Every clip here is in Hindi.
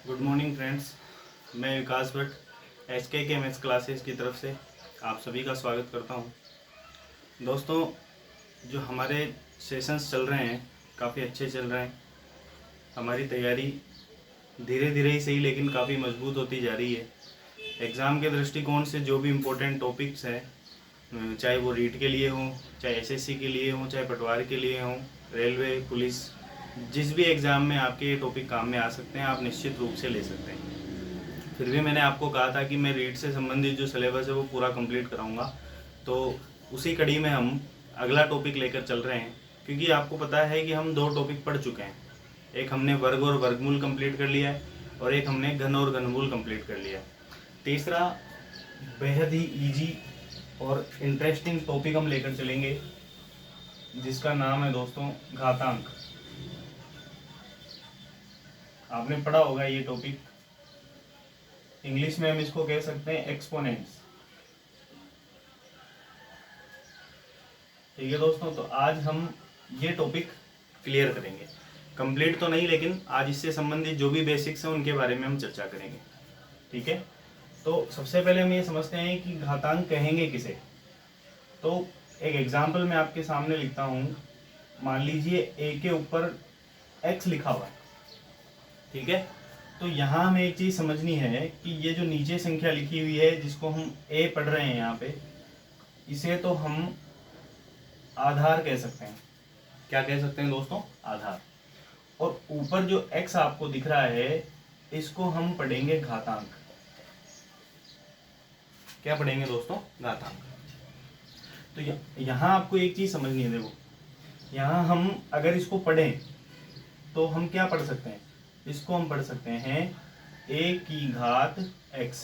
गुड मॉर्निंग फ्रेंड्स, मैं विकास भट्ट SK मैथ्स क्लासेस की तरफ से आप सभी का स्वागत करता हूं। दोस्तों, जो हमारे सेशंस चल रहे हैं काफ़ी अच्छे चल रहे हैं। हमारी तैयारी धीरे धीरे ही सही लेकिन काफ़ी मजबूत होती जा रही है। एग्ज़ाम के दृष्टिकोण से जो भी इम्पोर्टेंट टॉपिक्स हैं, चाहे वो रीट के लिए हों, चाहे SSC के लिए हों, चाहे पटवार के लिए हों, रेलवे, पुलिस, जिस भी एग्ज़ाम में आपके ये टॉपिक काम में आ सकते हैं, आप निश्चित रूप से ले सकते हैं। फिर भी मैंने आपको कहा था कि मैं रीट से संबंधित जो सिलेबस है वो पूरा कंप्लीट कराऊंगा, तो उसी कड़ी में हम अगला टॉपिक लेकर चल रहे हैं। क्योंकि आपको पता है कि हम दो टॉपिक पढ़ चुके हैं। एक हमने वर्ग और वर्गमूल कंप्लीट कर लिया है और एक हमने घन और घनमूल कंप्लीट कर लिया है। तीसरा बेहद ही ईजी और इंटरेस्टिंग टॉपिक हम लेकर चलेंगे, जिसका नाम है दोस्तों घातांक। आपने पढ़ा होगा ये टॉपिक, इंग्लिश में हम इसको कह सकते हैं एक्सपोनेंट्स। ठीक है दोस्तों, तो आज हम ये टॉपिक क्लियर करेंगे। कंप्लीट तो नहीं, लेकिन आज इससे संबंधित जो भी बेसिक्स हैं उनके बारे में हम चर्चा करेंगे। ठीक है, तो सबसे पहले हम ये समझते हैं कि घातांक कहेंगे किसे। तो एक एग्जाम्पल मैं आपके सामने लिखता हूँ। मान लीजिए a के ऊपर x लिखा हुआ है। ठीक है, तो यहाँ हमें एक चीज़ समझनी है कि ये जो नीचे संख्या लिखी हुई है, जिसको हम a पढ़ रहे हैं यहाँ पे, इसे तो हम आधार कह सकते हैं। क्या कह सकते हैं दोस्तों? आधार। और ऊपर जो x आपको दिख रहा है, इसको हम पढ़ेंगे घातांक। क्या पढ़ेंगे दोस्तों? घातांक। तो यहाँ आपको एक चीज़ समझनी है। देखो, यहाँ हम अगर इसको पढ़ें तो हम क्या पढ़ सकते हैं? इसको हम पढ़ सकते हैं a की घात x।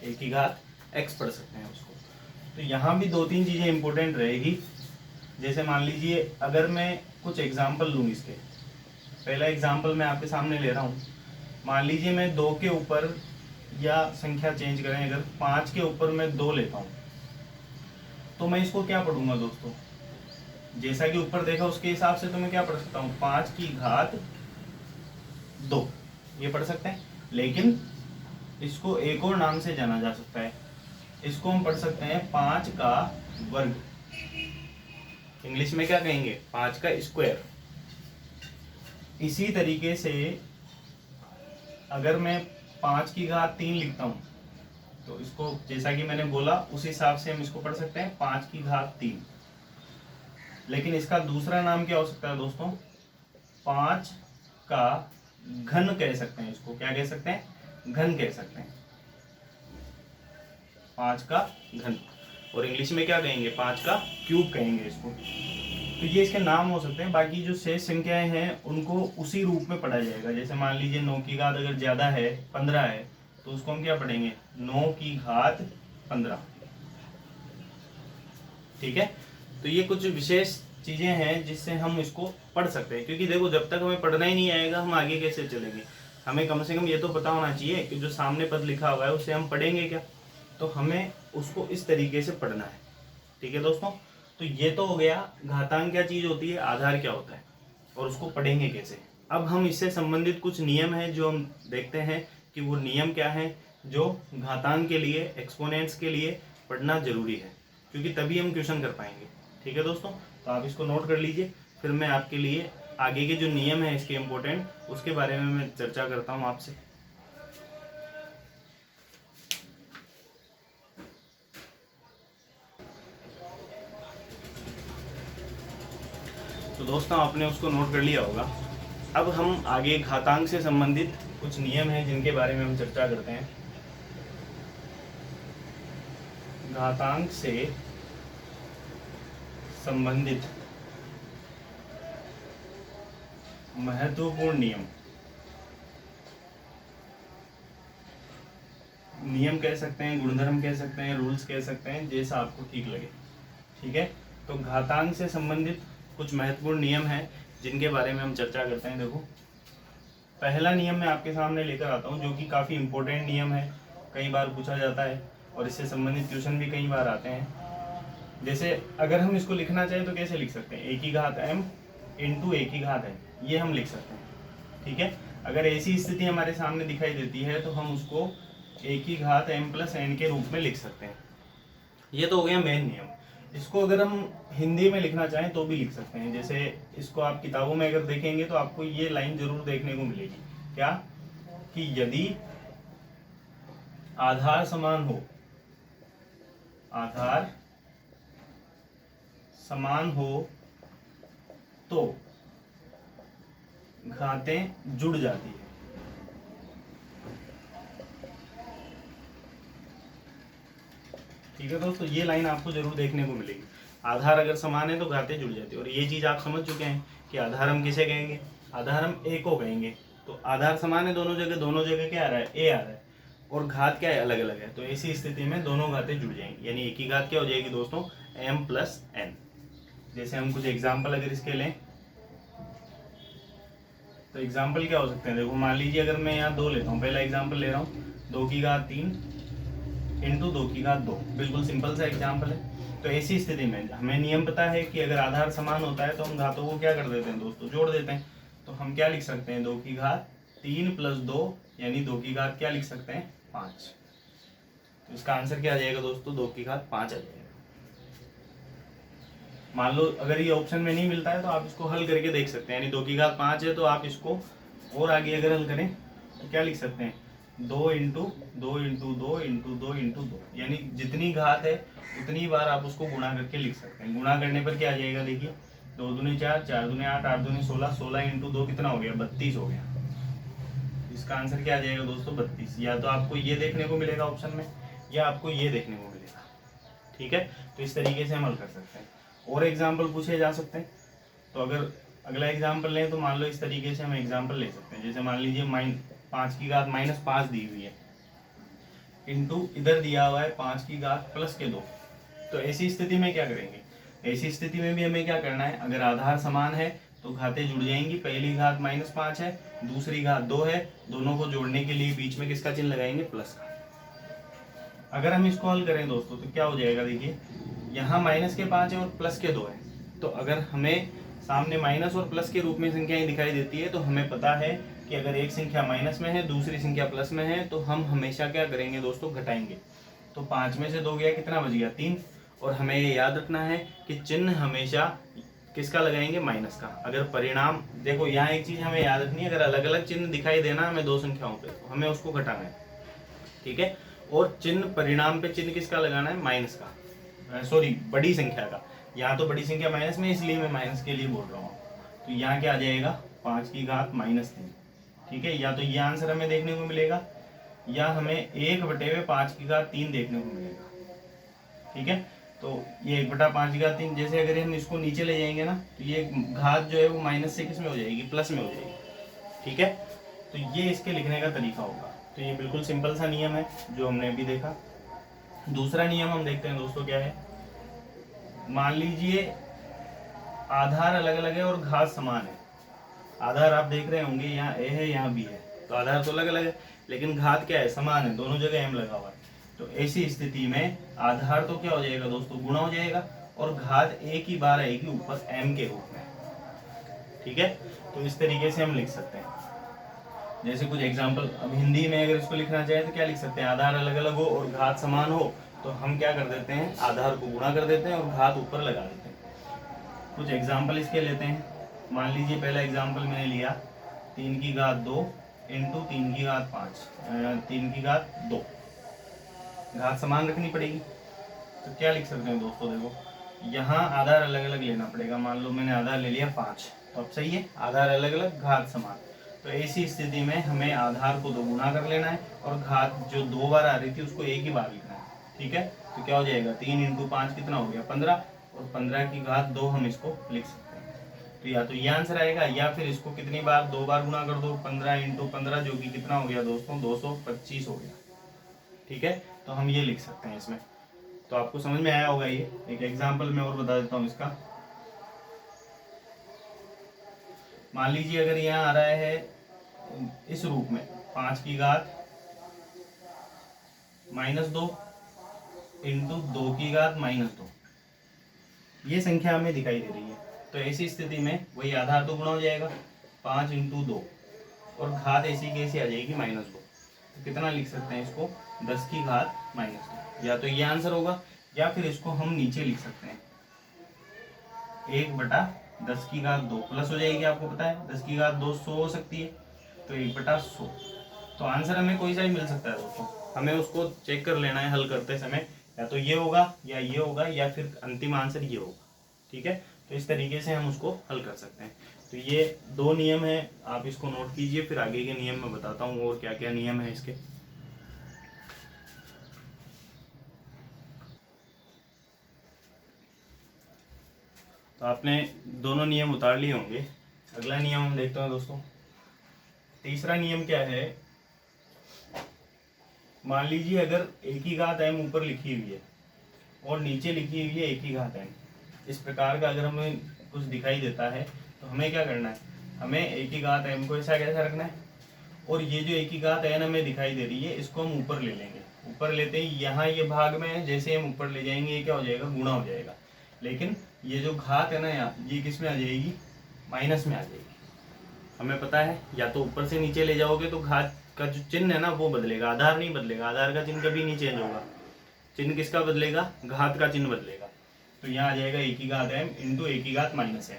a की घात x पढ़ सकते हैं उसको। तो यहाँ भी दो तीन चीज़ें इंपॉर्टेंट रहेगी। जैसे मान लीजिए अगर मैं कुछ एग्जाम्पल लूँ इसके। पहला एग्जाम्पल मैं आपके सामने ले रहा हूँ। मान लीजिए मैं 2 के ऊपर, या संख्या चेंज करें, अगर 5 के ऊपर मैं 2 लेता हूँ, तो मैं इसको क्या पढ़ूंगा दोस्तों? जैसा कि ऊपर देखा उसके हिसाब से तो मैं क्या पढ़ सकता हूँ? 5 की घात 2 ये पढ़ सकते हैं। लेकिन इसको एक और नाम से जाना जा सकता है। इसको हम पढ़ सकते हैं 5 का वर्ग। इंग्लिश में क्या कहेंगे? 5 का स्क्वायर। इसी तरीके से अगर मैं 5 की घात 3 लिखता हूँ, तो इसको जैसा कि मैंने बोला उस हिसाब से हम इसको पढ़ सकते हैं 5 की घात 3। लेकिन इसका दूसरा नाम क्या हो सकता है दोस्तों? 5 का घन कह सकते हैं इसको। क्या कह सकते हैं? घन कह सकते हैं। 5 का घन। और इंग्लिश में क्या कहेंगे? 5 का क्यूब कहेंगे इसको। तो ये इसके नाम हो सकते हैं। बाकी जो शेष संख्याएं हैं उनको उसी रूप में पढ़ा जाएगा। जैसे मान लीजिए 9 की घात अगर ज्यादा है, 15 है, तो उसको हम क्या पढ़ेंगे? 9 की घात 15। ठीक है, तो ये कुछ विशेष चीजें हैं जिससे हम इसको पढ़ सकते हैं। क्योंकि देखो, जब तक हमें पढ़ना ही नहीं आएगा हम आगे कैसे चलेंगे? हमें कम से कम ये तो पता होना चाहिए कि जो सामने पद लिखा हुआ है उसे हम पढ़ेंगे क्या। तो हमें उसको इस तरीके से पढ़ना है। ठीक है दोस्तों, तो ये तो हो गया घातांक क्या चीज होती है, आधार क्या होता है, और उसको पढ़ेंगे कैसे। अब हम इससे संबंधित कुछ नियम हैं जो हम देखते हैं कि वो नियम क्या है जो घातांक के लिए, एक्सपोनेंट्स के लिए पढ़ना जरूरी है, क्योंकि तभी हम क्वेश्चन कर पाएंगे। ठीक है दोस्तों, तो आप इसको नोट कर लीजिए। फिर मैं आपके लिए आगे के जो नियम है इसके इम्पोर्टेंट, उसके बारे में मैं चर्चा करता हूँ आपसे। तो दोस्तों, आपने उसको नोट कर लिया होगा। अब हम आगे घातांक से संबंधित कुछ नियम हैं जिनके बारे में हम चर्चा करते हैं। घातांक से संबंधित महत्वपूर्ण नियम कह सकते हैं, गुणधर्म कह सकते हैं, रूल्स कह सकते हैं, जैसा आपको ठीक लगे। ठीक है, तो घातांक से संबंधित कुछ महत्वपूर्ण नियम हैं जिनके बारे में हम चर्चा करते हैं। देखो, पहला नियम मैं आपके सामने लेकर आता हूं, जो कि काफ़ी इंपॉर्टेंट नियम है, कई बार पूछा जाता है और इससे संबंधित क्वेश्चन भी कई बार आते हैं। जैसे अगर हम इसको लिखना चाहें तो कैसे लिख सकते हैं? a की घात m इंटू a की घात n, ये हम लिख सकते हैं। ठीक है, अगर ऐसी स्थिति हमारे सामने दिखाई देती है तो हम उसको a की घात m प्लस n के रूप में लिख सकते हैं। ये तो हो गया मेन नियम। इसको अगर हम हिंदी में लिखना चाहें तो भी लिख सकते हैं। जैसे इसको आप किताबों में अगर देखेंगे तो आपको ये लाइन जरूर देखने को मिलेगी, क्या कि यदि आधार समान हो, आधार समान हो तो घातें जुड़ जाती है। ठीक है दोस्तों, ये लाइन आपको जरूर देखने को मिलेगी। आधार अगर समान है तो घातें जुड़ जाती है। और ये चीज आप समझ चुके हैं कि आधार हम किसे कहेंगे, आधार हम ए को कहेंगे। तो आधार समान है दोनों जगह क्या आ रहा है, ए आ रहा है, और घात क्या है, अलग अलग है। तो ऐसी स्थिति में दोनों घातें जुड़ जाएंगी, यानी एक ही घात क्या हो जाएगी दोस्तों, m प्लस n। जैसे हम कुछ एग्जाम्पल अगर इसके लें तो एग्जाम्पल क्या हो सकते हैं, देखो मान लीजिए अगर मैं यहाँ 2 लेता हूँ, पहला एग्जाम्पल ले रहा हूँ 2 की घात 3 इंटू 2 की घात 2। बिल्कुल सिंपल सा एग्जाम्पल है। तो ऐसी स्थिति में हमें नियम पता है कि अगर आधार समान होता है तो हम घातों को क्या कर देते हैं दोस्तों, जोड़ देते हैं। तो हम क्या लिख सकते हैं, 2 की घात 3 प्लस 2 यानी 2 की घात क्या लिख सकते हैं, 5। तो इसका आंसर क्या आ जाएगा दोस्तों, 2 की घात 5 आ जाएगा। मान लो अगर ये ऑप्शन में नहीं मिलता है तो आप इसको हल करके देख सकते हैं, यानी 2 की घात 5 है तो आप इसको और आगे अगर हल करें तो क्या लिख सकते हैं, 2 इंटू 2 इंटू 2 इंटू 2 इंटू 2, यानी जितनी घात है उतनी बार आप उसको गुणा करके लिख सकते हैं। गुणा करने पर क्या आ जाएगा, देखिए 2 दूनी 4, 4 दूनी 8, 8 दूनी 16, 16 इंटू 2 कितना हो गया, 32 हो गया। इसका आंसर क्या आ जाएगा दोस्तों, 32। या तो आपको ये देखने को मिलेगा ऑप्शन में, या आपको ये देखने को मिलेगा। ठीक है, तो इस तरीके से हम हल कर सकते हैं। और एग्जाम्पल पूछे जा सकते हैं। तो अगर अगला एग्जाम्पल लें तो मान लो इस तरीके से हम एग्जाम्पल ले सकते हैं। जैसे मान लीजिए 5 की घात -5 दी हुई है, इंटू इधर दिया हुआ है 5 की घात प्लस के 2। तो ऐसी स्थिति में क्या करेंगे, ऐसी स्थिति में भी हमें क्या करना है, अगर आधार समान है तो घातें जुड़ जाएंगी। पहली घात -5 है, दूसरी घात 2 है, दोनों को जोड़ने के लिए बीच में किसका चिन्ह लगाएंगे, प्लस का। अगर हम इसको हल करें दोस्तों तो क्या हो जाएगा, देखिए यहाँ माइनस के 5 है और प्लस के 2 है। तो अगर हमें सामने माइनस और प्लस के रूप में संख्याएं दिखाई देती है तो हमें पता है कि अगर एक संख्या माइनस में है दूसरी संख्या प्लस में है तो हम हमेशा क्या करेंगे दोस्तों, घटाएंगे। तो 5 में से 2 गया, कितना बच गया, 3। और हमें ये याद रखना है कि चिन्ह हमेशा किसका लगाएंगे, माइनस का। अगर परिणाम, देखो यहाँ एक चीज हमें याद रखनी है, अगर अलग अलग चिन्ह दिखाई देना हमें 2 संख्याओं पे तो हमें उसको घटाना है। ठीक है, और चिन्ह परिणाम पे चिन्ह किसका लगाना है, माइनस का, सॉरी बड़ी संख्या का। यहाँ तो बड़ी संख्या माइनस में, इसलिए मैं माइनस के लिए बोल रहा हूँ। तो यहाँ क्या आ जाएगा, 5 की घात -3। ठीक है, या तो ये आंसर हमें देखने को मिलेगा या हमें 1/5 की घात 3 देखने को मिलेगा। ठीक है, तो ये 1/5 की घात 3, जैसे अगर हम इसको नीचे ले जाएंगे ना तो ये घात जो है वो माइनस से किस में हो जाएगी, प्लस में हो जाएगी। ठीक है, तो ये इसके लिखने का तरीका होगा। तो ये बिल्कुल सिंपल सा नियम है जो हमने अभी देखा। दूसरा नियम हम देखते हैं दोस्तों, क्या है, मान लीजिए आधार अलग अलग है और घात समान है। आधार आप देख रहे होंगे यहाँ ए है यहाँ बी है, तो आधार तो अलग अलग है लेकिन घात क्या है, समान है, दोनों जगह m लगा हुआ है। तो ऐसी स्थिति में आधार तो क्या हो जाएगा दोस्तों, गुणा हो जाएगा, और घात एक ही बार आएगी ऊपर m के रूप में। ठीक है, तो इस तरीके से हम लिख सकते हैं। जैसे कुछ एग्जाम्पल अब हिंदी में अगर इसको लिखना चाहे तो क्या लिख सकते हैं, आधार अलग अलग हो और घात समान हो तो हम क्या कर देते हैं, आधार को गुणा कर देते हैं और घात ऊपर लगा देते हैं। कुछ एग्जाम्पल इसके लेते हैं। मान लीजिए पहला एग्जाम्पल मैंने लिया 3 की घात 2 इंटू 3 की घात 5, 3 की घात 2। घात समान रखनी पड़ेगी, तो क्या लिख सकते हैं दोस्तों, देखो यहाँ आधार अलग अलग लेना पड़ेगा। मान लो मैंने आधार ले लिया 5, तो अब सही है, आधार अलग अलग घात समान। तो ऐसी स्थिति में हमें आधार को 2 गुना कर लेना है और घात जो 2 बार आ रही थी उसको एक ही बार लिखना है। ठीक है, तो क्या हो जाएगा, 3 इंटू 5 कितना हो गया, 15, और 15 की घात 2 हम इसको लिख सकते हैं। तो या तो ये आंसर आएगा या फिर इसको कितनी बार, 2 बार गुना कर दो, 15 इंटू 15 जो कि कितना हो गया दोस्तों, 225 हो गया। ठीक है, तो हम ये लिख सकते हैं इसमें। तो आपको समझ में आया होगा। ये एक एग्जाम्पल मैं और बता देता हूँ इसका। मान लीजिए अगर यहाँ आ रहा है इस रूप में 5 की घात -2 इंटू 2 की घात -2, ये संख्या हमें दिखाई दे रही है। तो ऐसी स्थिति में वही आधार तो गुणा हो जाएगा, 5 इंटू 2, और घात ऐसी कैसी आ जाएगी -2। तो कितना लिख सकते हैं इसको, 10 की घात -2। या तो ये आंसर होगा या फिर इसको हम नीचे लिख सकते हैं 1/10 की घात 2 प्लस हो जाएगी। आपको पता है 10 की घात 2 100 हो सकती है, तो 1/100। तो आंसर हमें कोई सा ही मिल सकता है दोस्तों, हमें उसको चेक कर लेना है हल करते समय, या तो ये होगा या ये होगा या फिर अंतिम आंसर ये होगा। ठीक है, तो इस तरीके से हम उसको हल कर सकते हैं। तो ये 2 नियम है, आप इसको नोट कीजिए, फिर आगे के नियम मैं बताता हूँ और क्या क्या नियम है इसके। तो आपने दोनों नियम उतार लिए होंगे। अगला नियम हम देखते हैं दोस्तों। तीसरा नियम क्या है, मान लीजिए अगर एक ही घात m ऊपर लिखी हुई है और नीचे लिखी हुई है एक ही घात m, इस प्रकार का अगर हमें कुछ दिखाई देता है तो हमें क्या करना है, हमें एक ही घात m को ऐसा कैसा रखना है, और ये जो एक ही घात n हमें दिखाई दे रही है इसको हम ऊपर ले लेंगे। ऊपर लेते ही यहाँ ये भाग में है, जैसे हम ऊपर ले जाएंगे ये क्या हो जाएगा, गुणा हो जाएगा। लेकिन ये जो घात है ना यहाँ, ये किस में आ जाएगी, माइनस में आ जाएगी। हमें पता है या तो ऊपर से नीचे ले जाओगे तो घात का जो चिन्ह है ना वो बदलेगा, आधार नहीं बदलेगा। आधार का चिन्ह कभी नहीं चेंज होगा, चिन्ह किसका बदलेगा, घात का चिन्ह बदलेगा। तो यहाँ आ जाएगा एक ही घात m इंटू एक ही घात -m।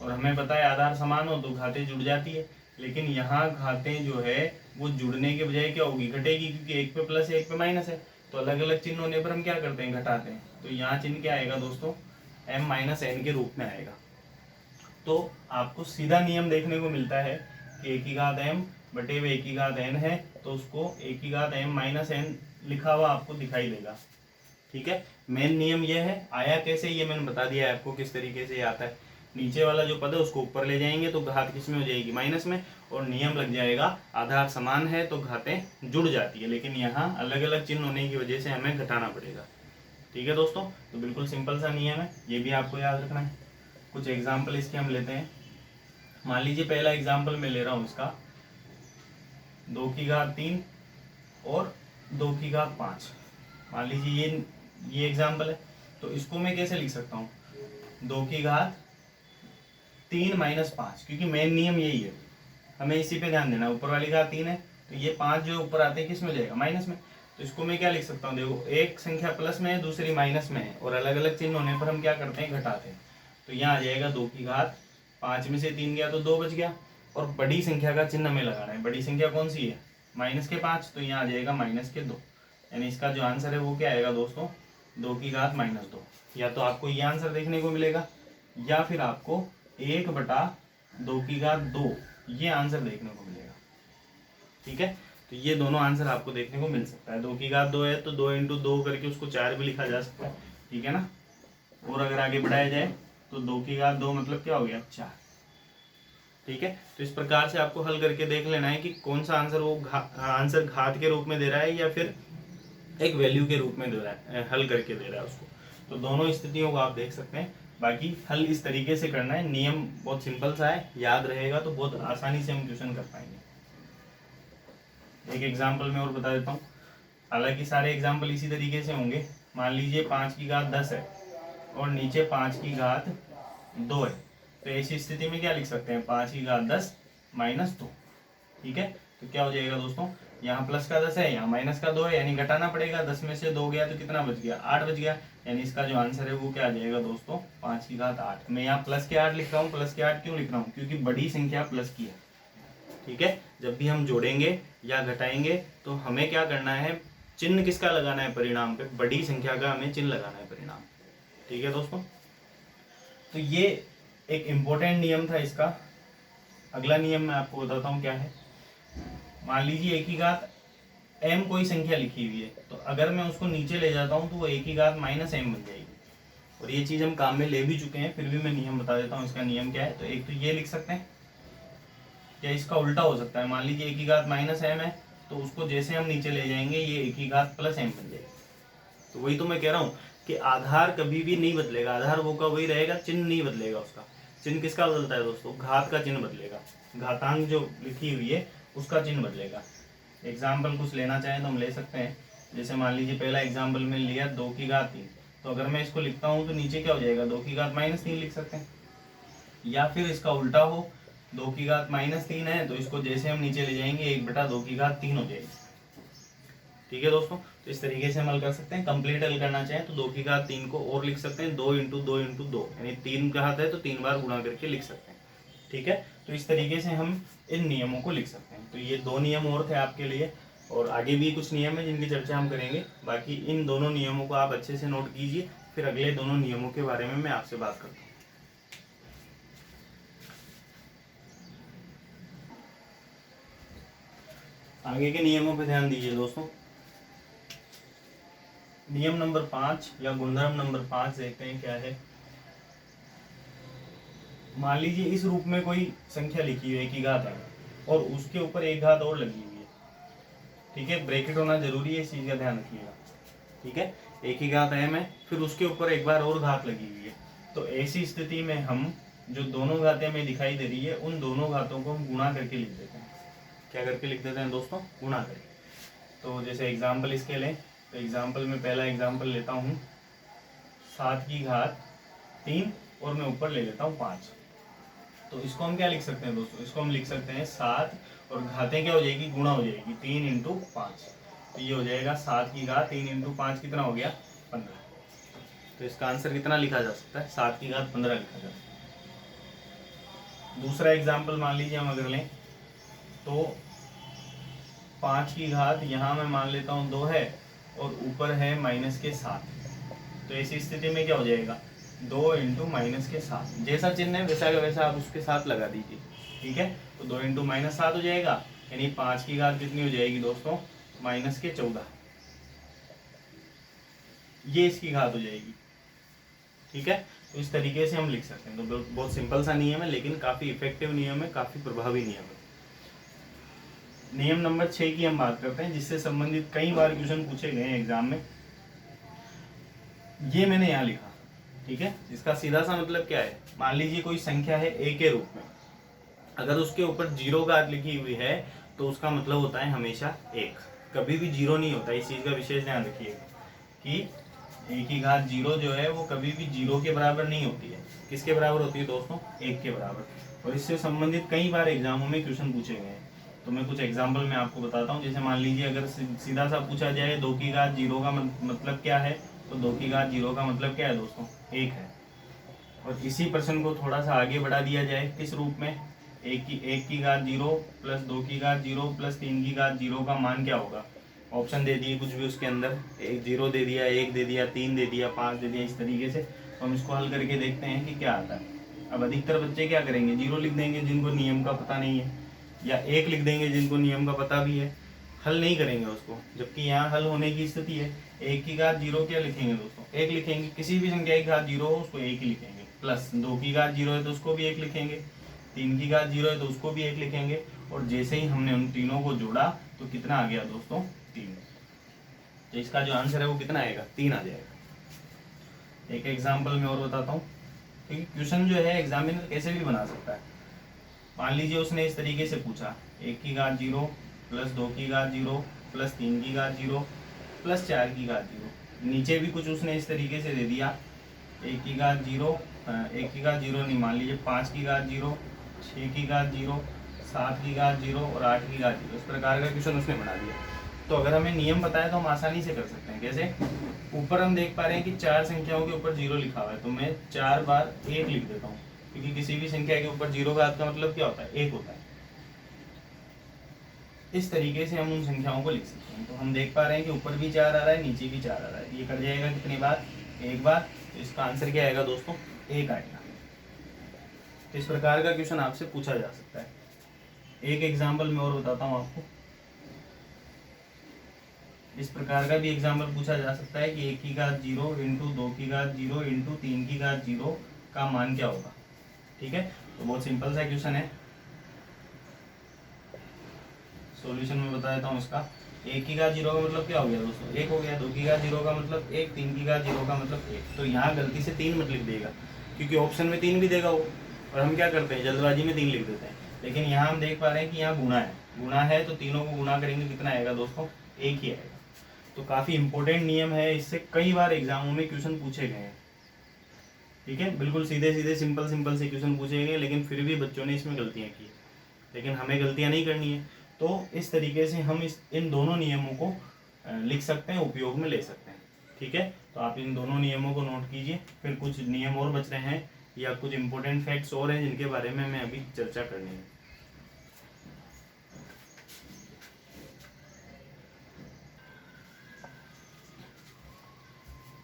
और हमें पता है आधार समान हो तो घातें जुड़ जाती है, लेकिन यहाँ घातें जो है वो जुड़ने के बजाय क्या होगी, घटेगी, क्योंकि एक पे प्लस है एक पे माइनस है। तो अलग अलग चिन्ह होने पर हम क्या करते हैं, घटाते हैं। तो यहाँ चिन्ह क्या आएगा दोस्तों, m - n के रूप में आएगा। तो आपको सीधा नियम देखने को मिलता है कि एक ही घात m बटे हुए एक ही घात n है, तो उसको एक ही घात m - n लिखा हुआ आपको दिखाई देगा। ठीक है, मेन नियम यह है। आया कैसे ये मैंने बता दिया है आपको किस तरीके से आता है। नीचे वाला जो पद है उसको ऊपर ले जाएंगे तो घात किस में हो जाएगी, माइनस में, और नियम लग जाएगा आधार समान है तो घातें जुड़ जाती है, लेकिन यहाँ अलग अलग चिन्ह होने की वजह से हमें घटाना पड़ेगा। ठीक है दोस्तों, तो बिल्कुल सिंपल सा नियम है, ये भी आपको याद रखना है। कुछ एग्जाम्पल इसके हम लेते हैं। मान लीजिए पहला एग्जाम्पल मैं ले रहा हूँ इसका, 2 की घात 3 और 2 की घात 5। मान लीजिए ये एग्जाम्पल है, तो इसको मैं कैसे लिख सकता हूँ, 2 की घात 3 - 5, क्योंकि मेन नियम यही है, हमें इसी पे ध्यान देना। ऊपर वाली घात 3 है तो ये 5 जो ऊपर आते हैं किस में हो जाएगा, माइनस में। तो इसको मैं क्या लिख सकता हूँ, देखो एक संख्या प्लस में है दूसरी माइनस में है, और अलग अलग चिन्ह होने पर हम क्या करते हैं, घटाते हैं। तो यहाँ आ जाएगा 2 की घात 5 में से 3 गया तो 2 बच गया, और बड़ी संख्या का चिन्ह हमें लगाना है। बड़ी संख्या कौन सी है, -5, तो यहाँ आ जाएगा -2। यानी इसका जो आंसर है वो क्या आएगा दोस्तों, 2 की घात -2। या तो आपको ये आंसर देखने को मिलेगा या फिर आपको 1/2 की घात 2 ये आंसर देखने को मिलेगा। ठीक है, तो ये दोनों आंसर आपको देखने को मिल सकता है। 2 की घात 2 है तो 2 × 2 करके उसको 4 भी लिखा जा सकता है। ठीक है ना, और अगर आगे बढ़ाया जाए तो 2 की घात 2 मतलब क्या हो गया, 4। ठीक है, तो इस प्रकार से आपको हल करके देख लेना है कि कौन सा आंसर वो आंसर घात के रूप में दे रहा है या फिर एक वैल्यू के रूप में दे रहा है, हल करके दे रहा है उसको। तो दोनों स्थितियों को आप देख सकते हैं। बाकी हल इस तरीके से करना है, नियम बहुत सिंपल सा है, याद रहेगा तो बहुत आसानी से हम क्वेश्चन कर पाएंगे। एक एग्जाम्पल मैं और बता देता हूँ, हालांकि सारे एग्जाम्पल इसी तरीके से होंगे। मान लीजिए 5 की घात 10 है और नीचे 5 की घात 2 है, तो ऐसी स्थिति में क्या लिख सकते हैं, 5 की घात 10 - 2। ठीक है, तो क्या हो जाएगा दोस्तों, यहाँ प्लस का 10 है, यहाँ माइनस का 2 है, यानी घटाना पड़ेगा। 10 में से 2 गया तो कितना बच गया, 8 बच गया। यानी इसका जो आंसर है वो क्या आ जाएगा दोस्तों, 5 की घात 8। मैं यहाँ प्लस के 8 लिख रहा हूँ। प्लस के 8 क्यों लिख रहा हूँ, क्योंकि बड़ी संख्या प्लस की है। ठीक है, जब भी हम जोड़ेंगे या घटाएंगे तो हमें क्या करना है, चिन्ह किसका लगाना है परिणाम पे, बड़ी संख्या का हमें चिन्ह लगाना है परिणाम। ठीक है दोस्तों, तो ये एक इम्पोर्टेंट नियम था इसका। अगला नियम मैं आपको बताता हूँ क्या है। मान लीजिए एक ही घात m कोई संख्या लिखी हुई है, तो अगर मैं उसको नीचे ले जाता हूँ तो वो एक ही घात -m बन जाएगी। और ये चीज़ हम काम में ले भी चुके हैं, फिर भी मैं नियम बता देता हूँ इसका नियम क्या है। तो एक तो ये लिख सकते हैं, या इसका उल्टा हो सकता है। मान लीजिए एक ही घात -m है, तो उसको जैसे हम नीचे ले जाएंगे ये एक ही घात +m बन जाएगी। तो वही तो मैं कह रहा हूँ कि आधार कभी भी नहीं बदलेगा, आधार वो का वही रहेगा, चिन्ह नहीं बदलेगा उसका। चिन्ह किसका बदलता है दोस्तों, घात का चिन्ह बदलेगा, घातांक जो लिखी हुई है उसका चिन्ह बदलेगा। एग्जाम्पल कुछ लेना चाहें तो हम ले सकते हैं। जैसे मान लीजिए पहला एग्जाम्पल में लिया 2 की घात 3, तो अगर मैं इसको लिखता हूँ तो नीचे क्या हो जाएगा, 2 की घात -3 लिख सकते हैं। या फिर इसका उल्टा हो 2 की घात -3 है, तो इसको जैसे हम नीचे ले जाएंगे 1/2 की घात 3 हो जाएगी। ठीक है दोस्तों, तो इस तरीके से हम हल कर सकते हैं। कंप्लीट हल करना चाहें तो 2 की घात 3 को और लिख सकते हैं 2 × 2 × 2, यानी 3 घात है तो 3 बार गुणा करके लिख सकते हैं। ठीक है, तो इस तरीके से हम इन नियमों को लिख सकते हैं। तो ये 2 नियम और थे आपके लिए, और आगे भी कुछ नियम है जिनकी चर्चा हम करेंगे। बाकी इन दोनों नियमों को आप अच्छे से नोट कीजिए, फिर अगले दोनों नियमों के बारे में मैं आपसे बात करता हूँ। आगे के नियमों पर ध्यान दीजिए दोस्तों। नियम नंबर 5 या गुणधर्म नंबर 5 देखते हैं क्या है। मान लीजिए इस रूप में कोई संख्या लिखी हुई है की घात है और उसके ऊपर एक घात और लगी हुई है। ठीक है, ब्रैकेट होना जरूरी है, इस चीज का ध्यान रखिएगा। ठीक है, एक ही घात m है, फिर उसके ऊपर एक बार और घात लगी हुई है। तो ऐसी स्थिति में हम जो दोनों घातें हमें दिखाई दे रही है उन दोनों घातों को हम गुणा करके लिख देते हैं। क्या करके लिख देते हैं दोस्तों? गुणा करके। तो जैसे एग्जाम्पल इसके लें, तो एग्जाम्पल में पहला एग्जाम्पल लेता हूँ 7 की घात 3 और मैं ऊपर ले लेता हूँ 5। तो इसको हम क्या लिख सकते हैं दोस्तों? इसको हम लिख सकते हैं 7 और घातें क्या हो जाएगी? गुणा हो जाएगी, 3 × 5। तो ये हो जाएगा 7 की घात 3 × 5 कितना हो गया? 15। तो इसका आंसर कितना लिखा जा सकता है? 7 की घात 15 लिखा जा सकता है। दूसरा एग्जाम्पल मान लीजिए हम अगर लें तो 5 की घात यहाँ मैं मान लेता हूँ 2 है और ऊपर है -7। तो ऐसी स्थिति में क्या हो जाएगा? 2 × -7, जैसा चिन्ह है वैसा का वैसा आप उसके साथ लगा दीजिए। ठीक है, तो 2 × -7 हो जाएगा, यानी 5 की घात कितनी हो जाएगी दोस्तों? -14। ये इसकी घात हो जाएगी। ठीक है, तो इस तरीके से हम लिख सकते हैं। तो बहुत सिंपल सा नियम है, लेकिन काफ़ी इफेक्टिव नियम है, काफ़ी प्रभावी नियम है। नियम नंबर 6 की हम बात करते हैं, जिससे संबंधित कई बार क्वेश्चन पूछे गए हैं एग्जाम में। ये मैंने यहाँ लिखा। ठीक है, इसका सीधा सा मतलब क्या है? मान लीजिए कोई संख्या है a के रूप में, अगर उसके ऊपर 0 घात लिखी हुई है तो उसका मतलब होता है हमेशा 1, कभी भी 0 नहीं होता। इस चीज़ का विशेष ध्यान रखिएगा कि a की घात 0 जो है वो कभी भी 0 के बराबर नहीं होती है। किसके बराबर होती है दोस्तों? 1 के बराबर। और इससे संबंधित कई बार एग्जामों में क्वेश्चन पूछे गए हैं। तो मैं कुछ एग्जाम्पल में आपको बताता हूँ। जैसे मान लीजिए अगर सीधा सा पूछा जाए 2 की घात 0 का मतलब क्या है, तो 2 की घात 0 का मतलब क्या है दोस्तों? 1 है। और इसी प्रश्न को थोड़ा सा आगे बढ़ा दिया जाए, किस रूप में? 1 की घात 0 प्लस 2 की घात 0 प्लस 3 की घात 0 का मान क्या होगा? ऑप्शन दे दिए कुछ भी उसके अंदर, 0 दे दिया, 1 दे दिया, 3 दे दिया, 5 दे दिया, इस तरीके से। तो हम इसको हल करके देखते हैं कि क्या आता है। अब अधिकतर बच्चे क्या करेंगे? 0 लिख देंगे जिनको नियम का पता नहीं है, या 1 लिख देंगे जिनको नियम का पता भी है, हल नहीं करेंगे उसको। जबकि यहाँ हल होने की स्थिति है। 1 की घात 0 क्या लिखेंगे दोस्तों? 1 लिखेंगे। किसी भी संख्या की घात 0 हो उसको 1 ही लिखेंगे। प्लस 2 की घात 0 है तो उसको भी 1 लिखेंगे, 3 की घात 0 है तो उसको भी 1 लिखेंगे। और जैसे ही हमने उन तीनों को जोड़ा तो कितना आ गया दोस्तों? 3। तो इसका जो आंसर है वो कितना आएगा? 3 आ जाएगा। एक एग्जाम्पल में और बताता हूँ, क्योंकि क्वेश्चन जो है एग्जामिनर कैसे भी बना सकता है। मान लीजिए उसने इस तरीके से पूछा 1 की घात 0 प्लस 2 की घात 0 प्लस 3 की घात 0 प्लस 4 की घात 0। नीचे भी कुछ उसने इस तरीके से दे दिया, 1 की घात 0, 1 की घात 0 नहीं, मान लीजिए 5 की घात 0, 6 की घात 0, 7 की घात 0 और 8 की घात 0। इस प्रकार का क्वेश्चन उसने बना दिया। तो अगर हमें नियम पता है तो हम आसानी से कर सकते हैं। कैसे? ऊपर हम देख पा रहे हैं कि 4 संख्याओं के ऊपर 0 लिखा हुआ है, तो मैं 4 बार 1 लिख देता हूँ, क्योंकि किसी भी संख्या के ऊपर 0 घात का मतलब क्या होता है? 1 होता है। इस तरीके से हम उन संख्याओं को लिख सकते हैं। तो हम देख पा रहे हैं कि ऊपर भी 4 आ रहा है, नीचे भी 4 आ रहा है। ये कट जाएगा कितनी बार? 1 बार। तो इसका आंसर क्या आएगा दोस्तों? 1 आएगा। तो इस प्रकार का क्वेश्चन आपसे पूछा जा सकता है। एक एग्जाम्पल में और बताता हूँ आपको। इस प्रकार का भी एग्जाम्पल पूछा जा सकता है कि 1 की घात 0 × 2 की घात 0 × 3 की घात 0 का मान क्या होगा? ठीक है, तो बहुत सिंपल सा क्वेश्चन है। सॉल्यूशन में बता देता हूँ इसका। 1 की घात 0 का मतलब क्या हो गया दोस्तों? 1 हो गया। 2 की घात 0 का मतलब 1, 3 की घात 0 का मतलब 1। तो यहाँ गलती से 3 मत लिख देगा, क्योंकि ऑप्शन में 3 भी देगा वो, और हम क्या करते हैं जल्दबाजी में 3 लिख देते हैं। लेकिन यहाँ हम देख पा रहे हैं कि यहाँ गुणा है। गुणा है तो तीनों को गुणा करेंगे, कितना आएगा दोस्तों? 1 ही आएगा। तो काफ़ी इंपॉर्टेंट नियम है, इससे कई बार एग्जामों में क्वेश्चन पूछे गए हैं। ठीक है, बिल्कुल सीधे सीधे सिंपल सिंपल से क्वेश्चन पूछे गए, लेकिन फिर भी बच्चों ने इसमें गलतियाँ की, लेकिन हमें गलतियाँ नहीं करनी है। तो इस तरीके से हम इन दोनों नियमों को लिख सकते हैं, उपयोग में ले सकते हैं। ठीक है, तो आप इन दोनों नियमों को नोट कीजिए। फिर कुछ नियम और बच रहे हैं या कुछ इंपॉर्टेंट फैक्ट्स और हैं जिनके बारे में हमें अभी चर्चा करनी है।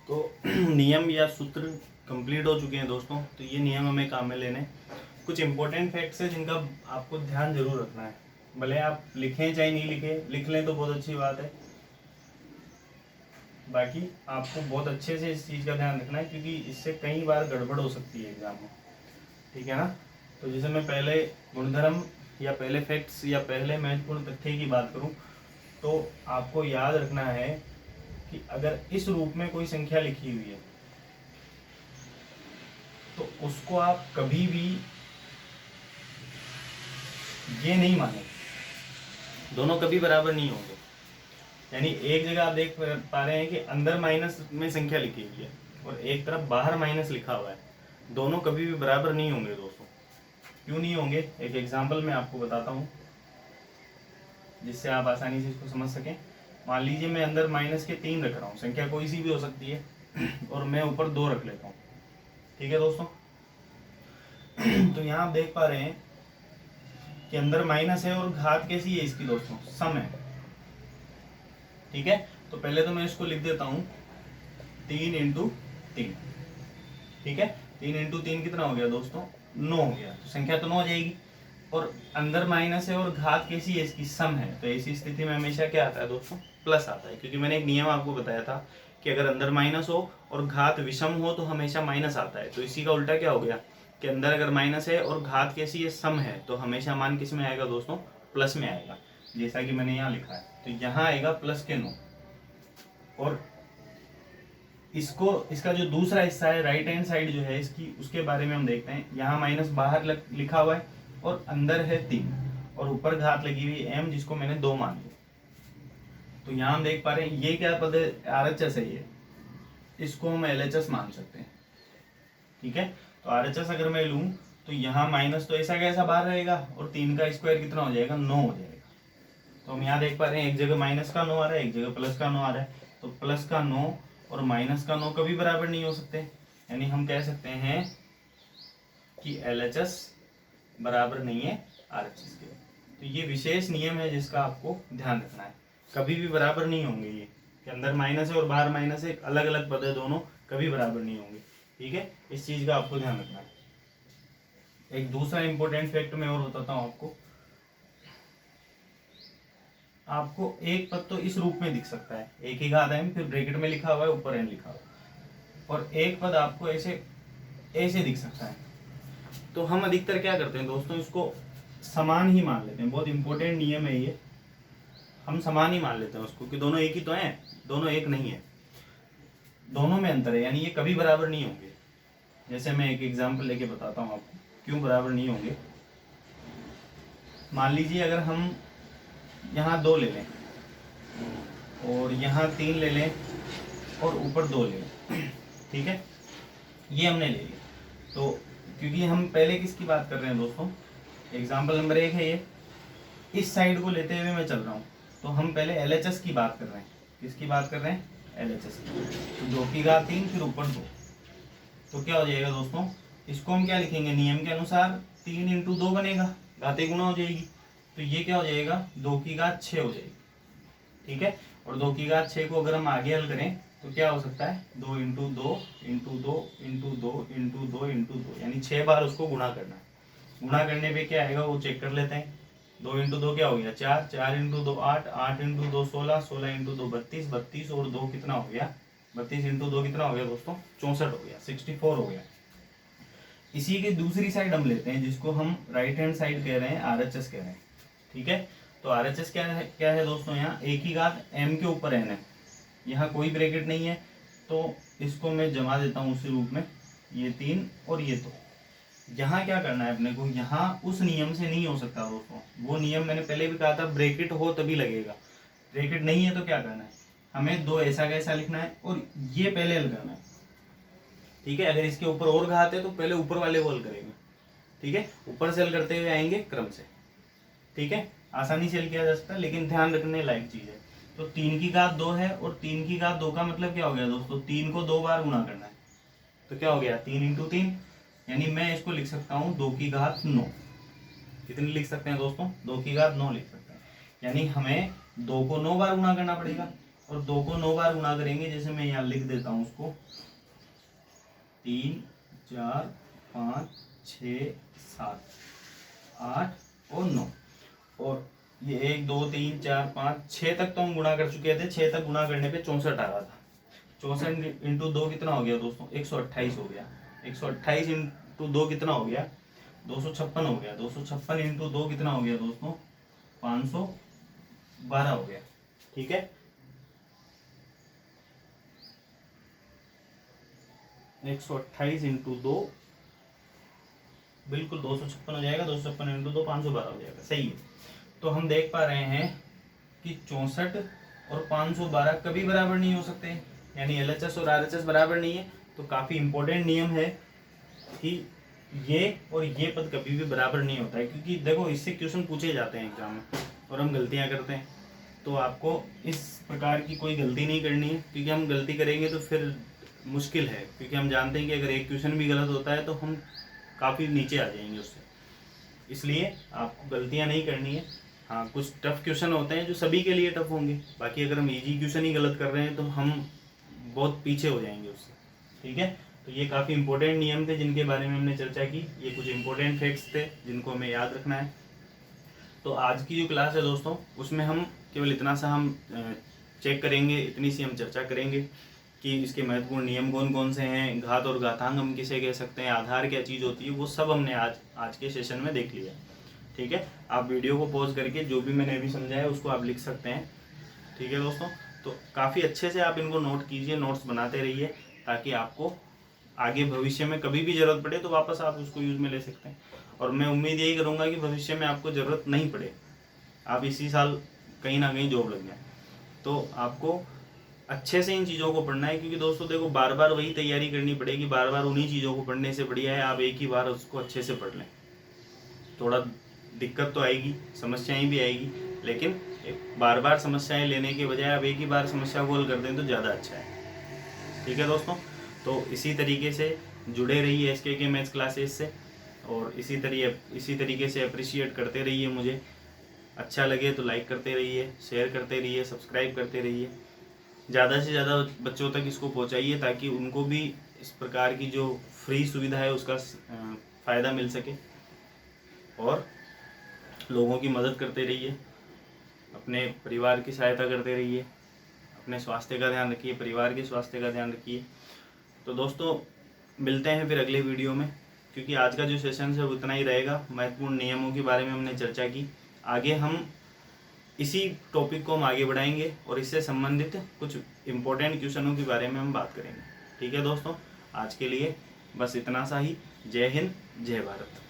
तो नियम या सूत्र कंप्लीट हो चुके हैं दोस्तों। तो ये नियम हमें काम में लेने। कुछ इंपॉर्टेंट फैक्ट्स है जिनका आपको ध्यान जरूर रखना है, भले आप लिखें चाहे नहीं लिखें, लिख लें तो बहुत अच्छी बात है, बाकी आपको बहुत अच्छे से इस चीज़ का ध्यान रखना है, क्योंकि इससे कई बार गड़बड़ हो सकती है एग्जाम में। ठीक है ना। तो जैसे मैं पहले गुणधर्म या पहले फैक्ट्स या पहले महत्वपूर्ण तथ्य की बात करूं, तो आपको याद रखना है कि अगर इस रूप में कोई संख्या लिखी हुई है तो उसको आप कभी भी ये नहीं माने, दोनों कभी बराबर नहीं होंगे। यानी एक जगह आप देख पा रहे हैं कि अंदर माइनस में संख्या लिखी हुई है और एक तरफ बाहर माइनस लिखा हुआ है, दोनों कभी भी बराबर नहीं होंगे दोस्तों। क्यों नहीं होंगे, एक एग्जांपल मैं आपको बताता हूँ जिससे आप आसानी से इसको समझ सकें। मान लीजिए मैं अंदर माइनस के 3 रख रहा हूँ, संख्या कोई सी भी हो सकती है, और मैं ऊपर 2 रख लेता हूँ। ठीक है दोस्तों। तो यहाँ आप देख पा रहे हैं कि अंदर माइनस है और घात कैसी है इसकी दोस्तों, सम है। ठीक है, तो पहले तो मैं इसको लिख देता हूँ 3 × 3। ठीक है, 3 × 3 कितना हो गया दोस्तों, 9 हो गया। तो संख्या तो 9 हो जाएगी, और अंदर माइनस है और घात कैसी है इसकी, सम है। तो ऐसी स्थिति में हमेशा क्या आता है दोस्तों, प्लस आता है, क्योंकि मैंने एक नियम आपको बताया था कि अगर अंदर माइनस हो और घात विषम हो तो हमेशा माइनस आता है। तो इसी का उल्टा क्या हो गया कि अंदर अगर माइनस है और घात कैसी है, सम है, तो हमेशा मान किस में आएगा दोस्तों, प्लस में आएगा, जैसा कि मैंने यहाँ लिखा है। तो यहाँ आएगा प्लस के 9, और इसका जो दूसरा हिस्सा है राइट हैंड साइड जो है इसकी, उसके बारे में हम देखते हैं। यहाँ माइनस बाहर लिखा हुआ है और अंदर है 3 और ऊपर घात लगी हुई m जिसको मैंने 2 मान लिया। तो यहाँ हम देख पा रहे हैं ये क्या पद है, RHS है ये, इसको हम LHS मान सकते हैं। ठीक है, तो RHS अगर मैं लूँ तो यहाँ माइनस तो ऐसा कैसा बाहर रहेगा और 3 का स्क्वायर कितना हो जाएगा, 9 हो जाएगा। तो हम यहाँ देख पा रहे हैं एक जगह माइनस का 9 आ रहा है, एक जगह प्लस का 9 आ रहा है। तो प्लस का 9 और माइनस का 9 कभी बराबर नहीं हो सकते, यानी हम कह सकते हैं कि LHS बराबर नहीं है RHS के। तो ये विशेष नियम है जिसका आपको ध्यान रखना है, कभी भी बराबर नहीं होंगे ये, कि अंदर माइनस है और बाहर माइनस है, अलग अलग पद है दोनों, कभी बराबर नहीं होंगे। ठीक है, इस चीज का आपको ध्यान रखना है। एक दूसरा इंपॉर्टेंट फैक्ट मैं और बताता हूँ आपको एक पद तो इस रूप में दिख सकता है, एक ही घात m, फिर ब्रैकेट में लिखा हुआ है, ऊपर n लिखा हुआ है, और एक पद आपको ऐसे ऐसे दिख सकता है। तो हम अधिकतर क्या करते हैं दोस्तों, इसको समान ही मान लेते हैं। बहुत इंपॉर्टेंट नियम है ये, हम समान ही मान लेते हैं उसको कि दोनों एक ही तो हैं, दोनों एक नहीं है, दोनों में अंतर है, यानी ये कभी बराबर नहीं होंगे। जैसे मैं एक एग्जांपल लेके बताता हूँ आपको क्यों बराबर नहीं होंगे। मान लीजिए अगर हम यहाँ 2 ले लें और यहाँ 3 ले लें और ऊपर 2 ले लें, ठीक है, ये हमने ले लिया। तो क्योंकि हम पहले किसकी बात कर रहे हैं दोस्तों, एग्जाम्पल नंबर 1 है ये, इस साइड को लेते हुए मैं चल रहा हूँ, तो हम पहले LHS की बात कर रहे हैं। किसकी बात कर रहे हैं, LHS की। तो 2 की घात 3 फिर ऊपर 2, तो क्या हो जाएगा दोस्तों, इसको हम क्या लिखेंगे, नियम के अनुसार 3 × 2 बनेगा, घाते गुणा हो जाएगी। तो ये क्या हो जाएगा, 2 की घात 6 हो जाएगी। ठीक है, और 2 की घात 6 को अगर हम आगे हल करें तो क्या हो सकता है, 2 × 2 × 2 × 2 × 2 × 2 × 2, यानी 6 बार उसको गुणा करना है। गुणा करने पे क्या आएगा वो चेक कर लेते हैं। 2 × 2 क्या हो गया, 4, 4 × 2 8, 8 × 2 16, 16 × 2 32, 32 और 2 कितना हो गया, 32 × 2 कितना हो गया दोस्तों, 64 हो गया, 64 हो गया। इसी की दूसरी साइड हम लेते हैं जिसको हम राइट हैंड साइड कह रहे हैं, RHS कह रहे हैं। ठीक है, तो RHS क्या है दोस्तों, यहाँ एक ही घात m के ऊपर n है, यहाँ कोई ब्रैकेट नहीं है, तो इसको मैं जमा देता हूँ उसी रूप में, ये 3 और ये 2। यहाँ क्या करना है अपने को, यहाँ उस नियम से नहीं हो सकता दोस्तों, वो नियम मैंने पहले भी कहा था, ब्रैकेट हो तभी लगेगा, ब्रैकेट नहीं है तो क्या करना है, हमें 2 ऐसा कैसा लिखना है और ये पहले हल करना है। ठीक है। अगर इसके ऊपर और घात है तो पहले ऊपर वाले को हल करेंगे, ठीक है। ऊपर से हल करते हुए आएंगे क्रम से, ठीक है। आसानी से हल किया जा सकता है, लेकिन ध्यान रखने लायक चीज है। तो 3 की घात 2 है, और 3 की घात 2 का मतलब क्या हो गया दोस्तों, 3 को 2 बार गुणा करना है। तो क्या हो गया 3 इंटू 3, यानी मैं इसको लिख सकता हूँ 2 की घात 9। कितनी लिख सकते हैं दोस्तों, 2 की घात 9 लिख सकते हैं। यानी हमें 2 को 9 बार गुणा करना पड़ेगा, और 2 को 9 बार गुणा करेंगे, जैसे मैं यहाँ लिख देता हूँ उसको 3 4 5 6 7 8 और 9, और ये 1 2 3 4 5 6 तक तो हम गुणा कर चुके थे। 6 तक गुणा करने पे 64 आ रहा था। 64 इंटू 2 कितना हो गया दोस्तों, 128 हो गया। 128 इंटू 2 कितना हो गया, 256 हो गया। 256 इंटू 2 कितना हो गया दोस्तों, 512 हो गया, ठीक है। 128 इंटू 2 बिल्कुल 256 हो जाएगा। 256 इंटू 2 512 हो जाएगा, सही है। तो हम देख पा रहे हैं कि 64 और 512 कभी बराबर नहीं हो सकते, यानी LHS और RHS बराबर नहीं है। तो काफी इंपॉर्टेंट नियम है कि ये और ये पद कभी भी बराबर नहीं होता है, क्योंकि देखो इससे क्वेश्चन पूछे जाते हैं एग्जाम में और हम गलतियां करते हैं। तो आपको इस प्रकार की कोई गलती नहीं करनी है, क्योंकि हम गलती करेंगे तो फिर मुश्किल है, क्योंकि हम जानते हैं कि अगर एक क्वेश्चन भी गलत होता है तो हम काफ़ी नीचे आ जाएंगे उससे। इसलिए आपको गलतियां नहीं करनी है। हाँ, कुछ टफ क्वेश्चन होते हैं जो सभी के लिए टफ होंगे, बाकी अगर हम इजी क्वेश्चन ही गलत कर रहे हैं तो हम बहुत पीछे हो जाएंगे उससे, ठीक है। तो ये काफ़ी इंपॉर्टेंट नियम थे जिनके बारे में हमने चर्चा की। ये कुछ इंपॉर्टेंट फैक्ट्स थे जिनको हमें याद रखना है। तो आज की जो क्लास है दोस्तों, उसमें हम केवल इतना सा हम चेक करेंगे, इतनी सी हम चर्चा करेंगे कि इसके महत्वपूर्ण नियम कौन कौन से हैं, घात और घातांक हम किसे कह सकते हैं, आधार क्या चीज़ होती है, वो सब हमने आज के सेशन में देख लिया, ठीक है। आप वीडियो को पॉज करके जो भी मैंने अभी समझाया उसको आप लिख सकते हैं, ठीक है दोस्तों। तो काफ़ी अच्छे से आप इनको नोट कीजिए, नोट्स बनाते रहिए, ताकि आपको आगे भविष्य में कभी भी ज़रूरत पड़े तो वापस आप उसको यूज़ में ले सकते हैं। और मैं उम्मीद यही करूँगा कि भविष्य में आपको ज़रूरत नहीं पड़े, आप इसी साल कहीं ना कहीं जॉब लग जाए। तो आपको अच्छे से इन चीज़ों को पढ़ना है, क्योंकि दोस्तों देखो बार बार वही तैयारी करनी पड़ेगी, बार बार उन्हीं चीज़ों को पढ़ने से बढ़िया है आप एक ही बार उसको अच्छे से पढ़ लें। थोड़ा दिक्कत तो आएगी, समस्याएं भी आएगी, लेकिन बार बार समस्याएं लेने के बजाय आप एक ही बार समस्या को हल कर दें तो ज़्यादा अच्छा है, ठीक है दोस्तों। तो इसी तरीके से जुड़े रहिए SKK मैथ्स क्लासेस से, और इसी तरीके से अप्रिशिएट करते रहिए मुझे। अच्छा लगे तो लाइक करते रहिए, शेयर करते रहिए, सब्सक्राइब करते रहिए, ज़्यादा से ज़्यादा बच्चों तक इसको पहुंचाइए, ताकि उनको भी इस प्रकार की जो फ्री सुविधा है उसका फ़ायदा मिल सके। और लोगों की मदद करते रहिए, अपने परिवार की सहायता करते रहिए, अपने स्वास्थ्य का ध्यान रखिए, परिवार के स्वास्थ्य का ध्यान रखिए। तो दोस्तों मिलते हैं फिर अगले वीडियो में, क्योंकि आज का जो सेशन है वो इतना ही रहेगा। महत्वपूर्ण नियमों के बारे में हमने चर्चा की, आगे हम इसी टॉपिक को हम आगे बढ़ाएंगे और इससे संबंधित कुछ इम्पोर्टेंट क्वेश्चनों के बारे में हम बात करेंगे, ठीक है दोस्तों। आज के लिए बस इतना सा ही। जय हिंद, जय भारत।